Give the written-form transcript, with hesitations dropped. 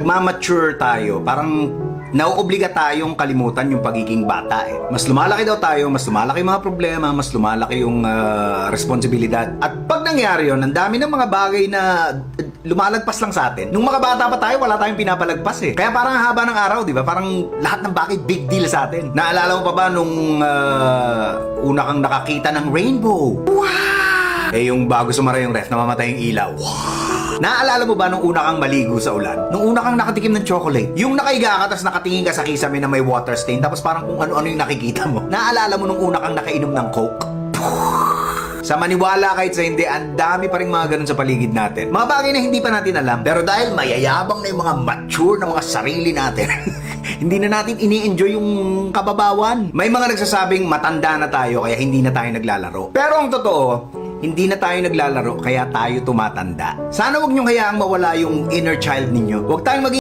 Nagmamature tayo, parang nauobliga tayong kalimutan yung pagiging bata eh. Mas lumalaki daw tayo, mas lumalaki yung mga problema, mas lumalaki yung responsibilidad. At pag nangyari yun, ang dami ng mga bagay na lumalagpas lang sa atin. Nung mga bata pa tayo, wala tayong pinapalagpas eh. Kaya parang haba ng araw, di ba? Parang lahat ng bagay big deal sa atin. Naalala mo pa ba nung una kang nakakita ng rainbow? Wow! Eh yung bago sumara yung ref, namamatay yung ilaw. Wow! Naalala mo ba nung una kang maligo sa ulan? Nung una kang nakatikim ng chocolate? Yung nakaiga ka, tapos nakatingin ka sa kisame na may water stain, tapos parang kung ano-ano yung nakikita mo. Naalala mo nung una kang nakainom ng Coke? Sa maniwala kahit sa hindi, ang dami pa rin mga ganun sa paligid natin. Mga bagay na hindi pa natin alam, pero dahil mayayabang na yung mga mature na mga sarili natin, hindi na natin ini-enjoy yung kababawan. May mga nagsasabing matanda na tayo kaya hindi na tayo naglalaro. Pero ang totoo, hindi na tayo naglalaro kaya tayo tumatanda. Sana wag niyong hayaang mawala yung inner child ninyo. Huwag tayong maging